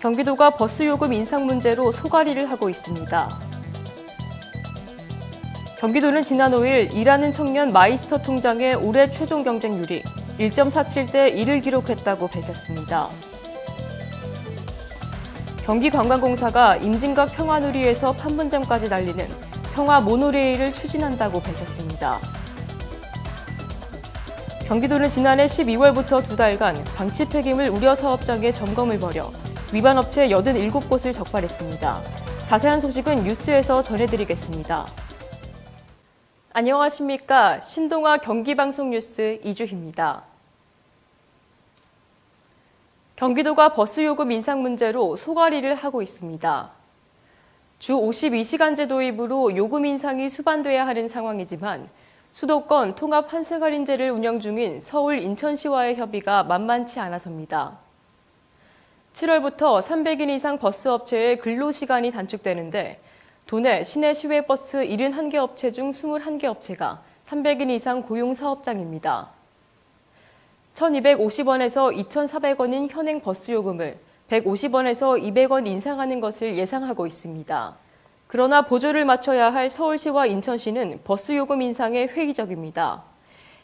경기도가 버스 요금 인상 문제로 소갈이를 하고 있습니다. 경기도는 지난 5일 일하는 청년 마이스터 통장의 올해 최종 경쟁률이 1.47대 1을 기록했다고 밝혔습니다. 경기관광공사가 임진각 평화누리에서 판문점까지 달리는 평화 모노레일을 추진한다고 밝혔습니다. 경기도는 지난해 12월부터 2달간 방치 폐기물 우려 사업장에 점검을 벌여 위반 업체 87곳을 적발했습니다. 자세한 소식은 뉴스에서 전해드리겠습니다. 안녕하십니까. 신동아 경기방송뉴스 이주희입니다. 경기도가 버스 요금 인상 문제로 소갈이를 하고 있습니다. 주 52시간제 도입으로 요금 인상이 수반돼야 하는 상황이지만 수도권 통합 환승 할인제를 운영 중인 서울 인천시와의 협의가 만만치 않아서입니다. 7월부터 300인 이상 버스 업체의 근로시간이 단축되는데 도내 시내 시외버스 71개 업체 중 21개 업체가 300인 이상 고용 사업장입니다. 1,250원에서 2,400원인 현행 버스 요금을 150원에서 200원 인상하는 것을 예상하고 있습니다. 그러나 보조를 맞춰야 할 서울시와 인천시는 버스 요금 인상에 회의적입니다.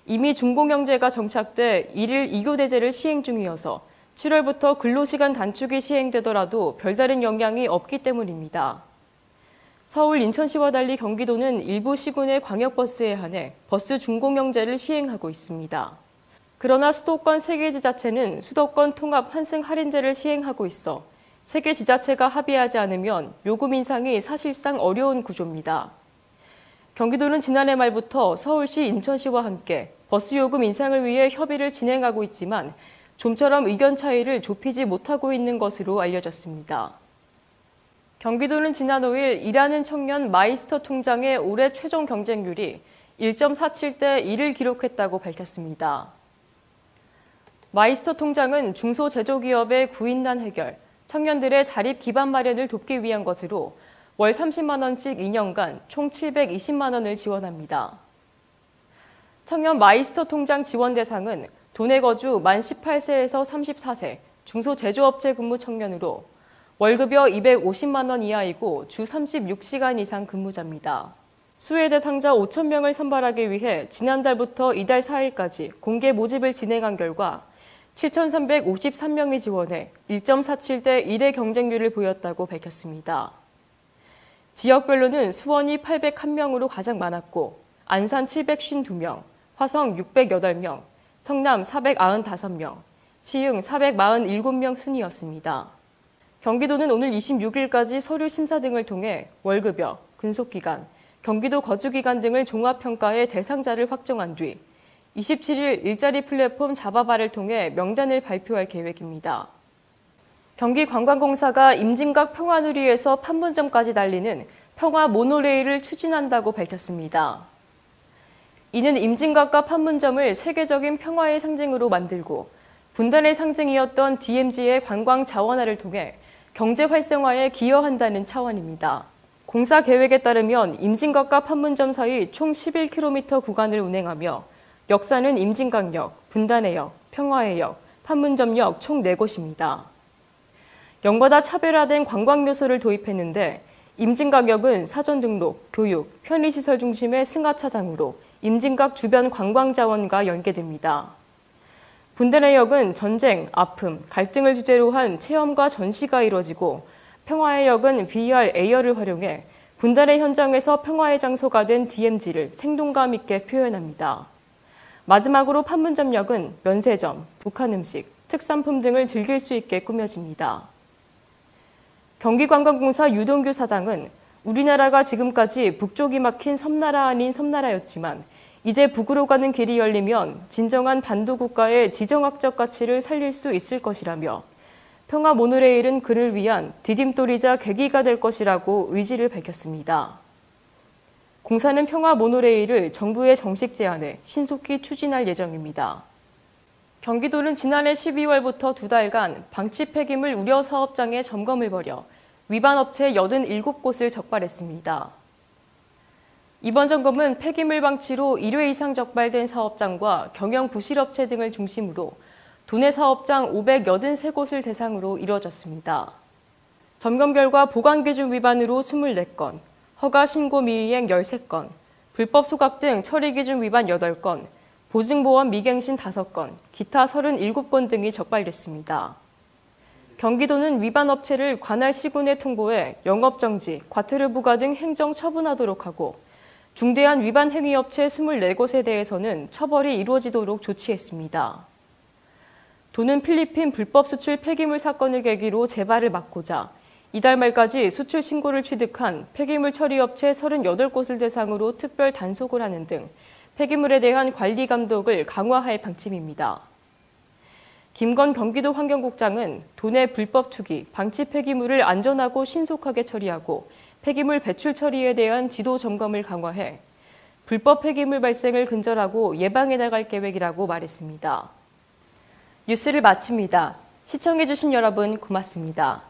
이미 준공영제가 정착돼 1일 2교대제를 시행 중이어서 7월부터 근로시간 단축이 시행되더라도 별다른 영향이 없기 때문입니다. 서울, 인천시와 달리 경기도는 일부 시군의 광역버스에 한해 버스 준공영제를 시행하고 있습니다. 그러나 수도권 3개 지자체는 수도권 통합 환승 할인제를 시행하고 있어 3개 지자체가 합의하지 않으면 요금 인상이 사실상 어려운 구조입니다. 경기도는 지난해 말부터 서울시, 인천시와 함께 버스 요금 인상을 위해 협의를 진행하고 있지만 좀처럼 의견 차이를 좁히지 못하고 있는 것으로 알려졌습니다. 경기도는 지난 5일 일하는 청년 마이스터 통장의 올해 최종 경쟁률이 1.47대 1을 기록했다고 밝혔습니다. 마이스터 통장은 중소제조기업의 구인난 해결, 청년들의 자립 기반 마련을 돕기 위한 것으로 월 30만 원씩 2년간 총 720만 원을 지원합니다. 청년 마이스터 통장 지원 대상은 도내 거주 만 18세에서 34세 중소제조업체 근무 청년으로 월급여 250만 원 이하이고 주 36시간 이상 근무자입니다. 수혜 대상자 5,000명을 선발하기 위해 지난달부터 이달 4일까지 공개 모집을 진행한 결과 7,353명이 지원해 1.47대 1의 경쟁률을 보였다고 밝혔습니다. 지역별로는 수원이 801명으로 가장 많았고 안산 752명, 화성 608명, 성남 495명, 시흥 447명 순이었습니다. 경기도는 오늘 26일까지 서류 심사 등을 통해 월급여, 근속기간, 경기도 거주기간 등을 종합평가해 대상자를 확정한 뒤 27일 일자리 플랫폼 자바바를 통해 명단을 발표할 계획입니다. 경기관광공사가 임진각 평화누리에서 판문점까지 달리는 평화 모노레일을 추진한다고 밝혔습니다. 이는 임진각과 판문점을 세계적인 평화의 상징으로 만들고 분단의 상징이었던 DMZ의 관광 자원화를 통해 경제 활성화에 기여한다는 차원입니다. 공사 계획에 따르면 임진각과 판문점 사이 총 11km 구간을 운행하며 역사는 임진각역, 분단해역, 평화해역, 판문점역 총 4곳입니다. 역마다 차별화된 관광 요소를 도입했는데 임진각역은 사전 등록, 교육, 편의시설 중심의 승하차장으로 임진각 주변 관광자원과 연계됩니다. 분단해역은 전쟁, 아픔, 갈등을 주제로 한 체험과 전시가 이뤄지고 평화해역은 VR, AR을 활용해 분단의 현장에서 평화의 장소가 된 DMZ를 생동감 있게 표현합니다. 마지막으로 판문점역은 면세점, 북한 음식, 특산품 등을 즐길 수 있게 꾸며집니다. 경기관광공사 유동규 사장은 우리나라가 지금까지 북쪽이 막힌 섬나라 아닌 섬나라였지만 이제 북으로 가는 길이 열리면 진정한 반도 국가의 지정학적 가치를 살릴 수 있을 것이라며 평화 모노레일은 그를 위한 디딤돌이자 계기가 될 것이라고 의지를 밝혔습니다. 공사는 평화 모노레일을 정부에 정식 제안해 신속히 추진할 예정입니다. 경기도는 지난해 12월부터 2달간 방치 폐기물 우려 사업장에 점검을 벌여 위반 업체 87곳을 적발했습니다. 이번 점검은 폐기물 방치로 1회 이상 적발된 사업장과 경영 부실업체 등을 중심으로 도내 사업장 583곳을 대상으로 이뤄졌습니다. 점검 결과 보관 기준 위반으로 24건, 허가 신고 미이행 13건, 불법 소각 등 처리 기준 위반 8건, 보증보험 미갱신 5건, 기타 37건 등이 적발됐습니다. 경기도는 위반 업체를 관할 시군에 통보해 영업정지, 과태료 부과 등 행정 처분하도록 하고 중대한 위반 행위 업체 24곳에 대해서는 처벌이 이루어지도록 조치했습니다. 도는 필리핀 불법 수출 폐기물 사건을 계기로 재발을 막고자 이달 말까지 수출 신고를 취득한 폐기물 처리 업체 38곳을 대상으로 특별 단속을 하는 등 폐기물에 대한 관리 감독을 강화할 방침입니다. 김건 경기도 환경국장은 도내 불법 투기, 방치 폐기물을 안전하고 신속하게 처리하고 폐기물 배출 처리에 대한 지도 점검을 강화해 불법 폐기물 발생을 근절하고 예방해 나갈 계획이라고 말했습니다. 뉴스를 마칩니다. 시청해주신 여러분 고맙습니다.